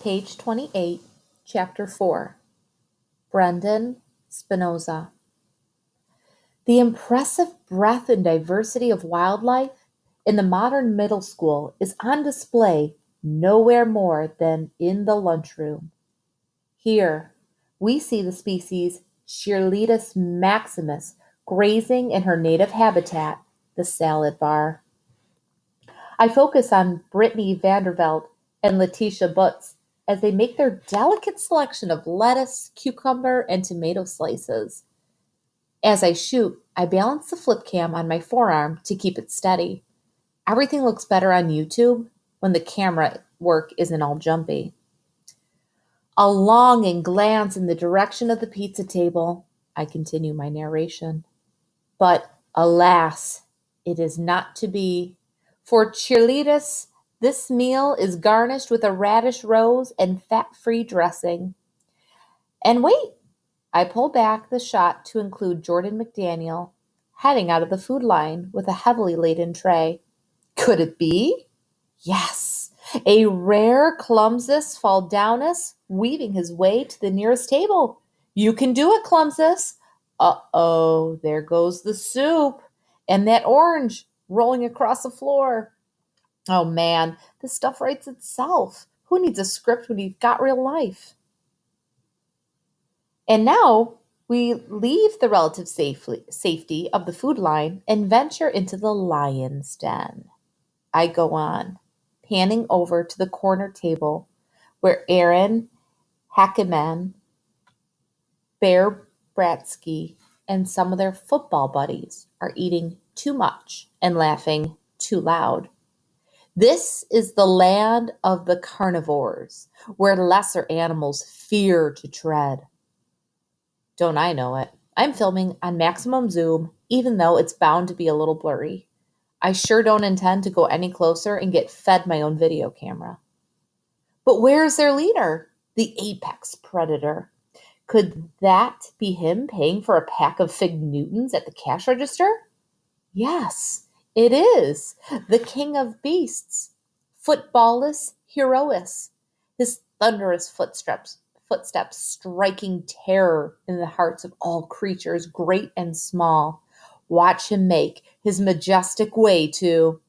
Page 28, Chapter 4. Brendan Spinoza. The impressive breadth and diversity of wildlife in the modern middle school is on display nowhere more than in the lunchroom. Here, we see the species Cheerleadus maximus grazing in her native habitat, the salad bar. I focus on Brittany Vanderveld and Letitia Butz as they make their delicate selection of lettuce, cucumber, and tomato slices. As I shoot, I balance the flip cam on my forearm to keep it steady. Everything looks better on YouTube when the camera work isn't all jumpy. A longing glance in the direction of the pizza table. I continue my narration. But alas, it is not to be. For Cheerleadus, this meal is garnished with a radish rose and fat-free dressing. And wait, I pull back the shot to include Jordan McDaniel heading out of the food line with a heavily laden tray. Could it be? Yes, a rare Clumsus Faldownus weaving his way to the nearest table. You can do it, Clumsus. Uh-oh, there goes the soup. And that orange rolling across the floor. Oh man, this stuff writes itself. Who needs a script when you've got real life? And now we leave the relative safety of the food line and venture into the lion's den. I go on, panning over to the corner table where Aaron Hackeman, Bear Bratsky, and some of their football buddies are eating too much and laughing too loud. This is the land of the carnivores, where lesser animals fear to tread. Don't I know it? I'm filming on maximum zoom, even though it's bound to be a little blurry. I sure don't intend to go any closer and get fed my own video camera. But where's their leader? The apex predator. Could that be him paying for a pack of Fig Newtons at the cash register? Yes, it is. The king of beasts. Footballus herois. His thunderous footsteps striking terror in the hearts of all creatures, great and small. Watch him make his majestic way to...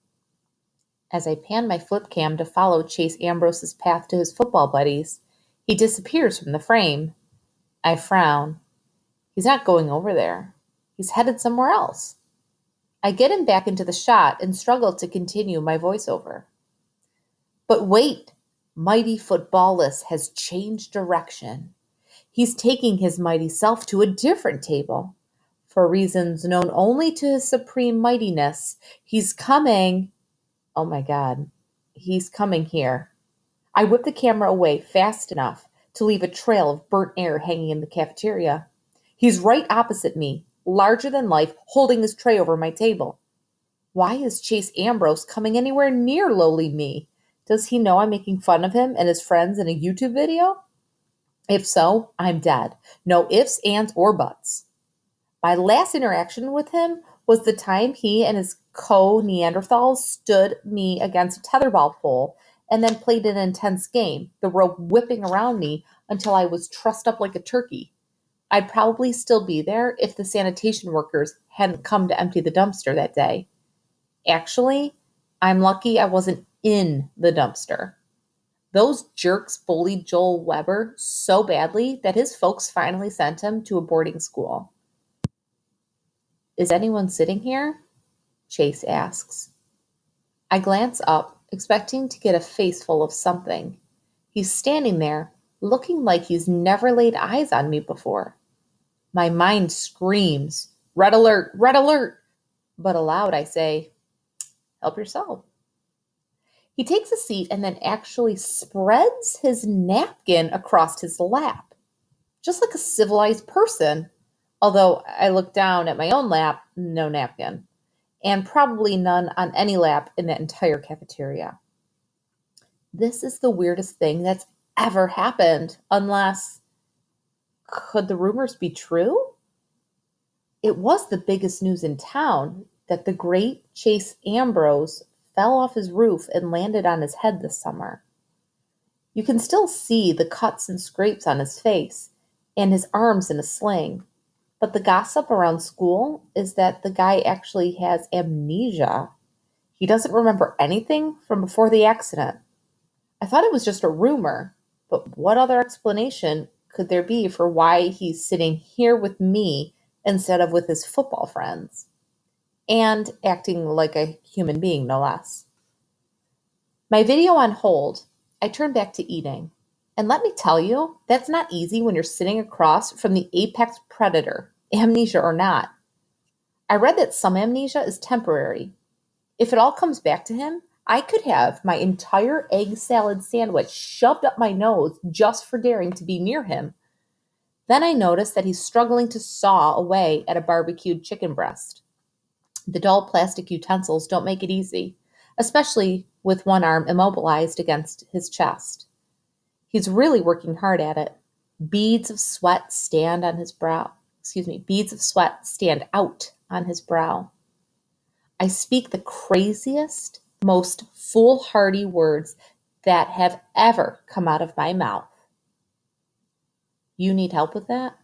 As I pan my flip cam to follow Chase Ambrose's path to his football buddies, he disappears from the frame. I frown. He's not going over there. He's headed somewhere else. I get him back into the shot and struggle to continue my voiceover. But wait, mighty Footballus has changed direction. He's taking his mighty self to a different table. For reasons known only to his supreme mightiness, he's coming... Oh my God, he's coming here. I whip the camera away fast enough to leave a trail of burnt air hanging in the cafeteria. He's right opposite me, larger than life, holding his tray over my table. Why is Chase Ambrose coming anywhere near lowly me? Does he know I'm making fun of him and his friends in a YouTube video? If so, I'm dead. No ifs, ands, or buts. My last interaction with him was the time he and his co-Neanderthals stood me against a tetherball pole and then played an intense game, the rope whipping around me until I was trussed up like a turkey. I'd probably still be there if the sanitation workers hadn't come to empty the dumpster that day. Actually, I'm lucky I wasn't in the dumpster. Those jerks bullied Joel Weber so badly that his folks finally sent him to a boarding school. Is anyone sitting here? Chase asks. I glance up, expecting to get a face full of something. He's standing there, looking like he's never laid eyes on me before. My mind screams, "Red alert, red alert!" But aloud I say, "Help yourself." He takes a seat and then actually spreads his napkin across his lap, just like a civilized person. Although I look down at my own lap, no napkin, and probably none on any lap in the entire cafeteria. This is the weirdest thing that's ever happened, unless, could the rumors be true? It was the biggest news in town that the great Chase Ambrose fell off his roof and landed on his head this summer. You can still see the cuts and scrapes on his face and his arms in a sling. But the gossip around school is that the guy actually has amnesia. He doesn't remember anything from before the accident. I thought it was just a rumor, but what other explanation could there be for why he's sitting here with me instead of with his football friends? And acting like a human being, no less. My video on hold, I turned back to eating. And let me tell you, that's not easy when you're sitting across from the apex predator, amnesia or not. I read that some amnesia is temporary. If it all comes back to him, I could have my entire egg salad sandwich shoved up my nose just for daring to be near him. Then I noticed that he's struggling to saw away at a barbecued chicken breast. The dull plastic utensils don't make it easy, especially with one arm immobilized against his chest. He's really working hard at it. Beads of sweat stand on his brow. Beads of sweat stand out on his brow. I speak the craziest, most foolhardy words that have ever come out of my mouth. You need help with that?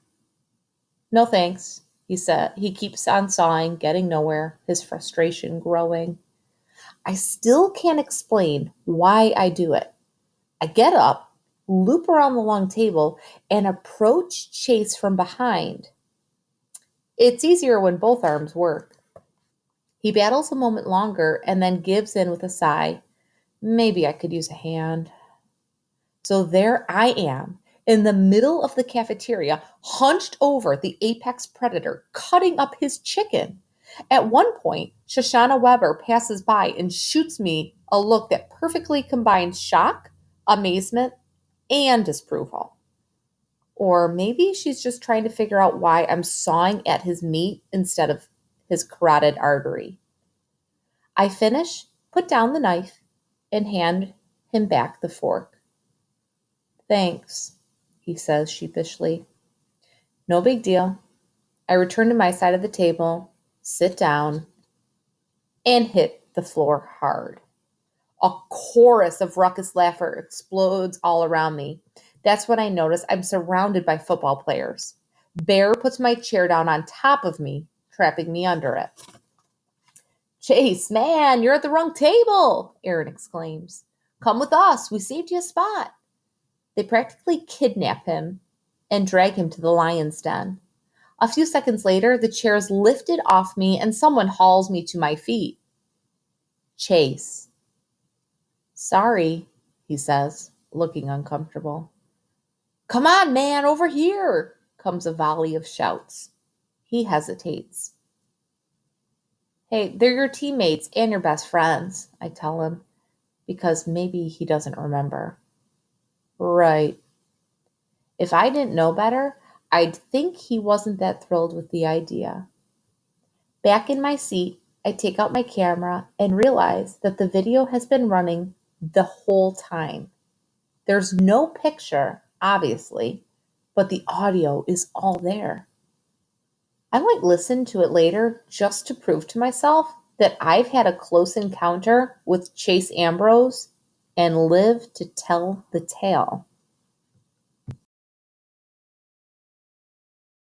No thanks, he said. He keeps on sawing, getting nowhere, his frustration growing. I still can't explain why I do it. I get up, loop around the long table, and approach Chase from behind. It's easier when both arms work. He battles a moment longer and then gives in with a sigh. Maybe I could use a hand. So there I am, in the middle of the cafeteria, hunched over the apex predator, cutting up his chicken. At one point, Shoshana Weber passes by and shoots me a look that perfectly combines shock, amazement, and disapproval. Or maybe she's just trying to figure out why I'm sawing at his meat instead of his carotid artery. I finish, put down the knife, and hand him back the fork. Thanks, he says sheepishly. No big deal. I return to my side of the table, sit down, and hit the floor hard. A chorus of raucous laughter explodes all around me. That's when I notice I'm surrounded by football players. Bear puts my chair down on top of me, trapping me under it. Chase, man, you're at the wrong table, Aaron exclaims. Come with us. We saved you a spot. They practically kidnap him and drag him to the lion's den. A few seconds later, the chair is lifted off me and someone hauls me to my feet. Chase. Sorry, he says, looking uncomfortable. Come on, man, over here, comes a volley of shouts. He hesitates. Hey, they're your teammates and your best friends, I tell him, because maybe he doesn't remember. Right. If I didn't know better, I'd think he wasn't that thrilled with the idea. Back in my seat, I take out my camera and realize that the video has been running the whole time. There's no picture, obviously, but the audio is all there. I might listen to it later just to prove to myself that I've had a close encounter with Chase Ambrose and live to tell the tale.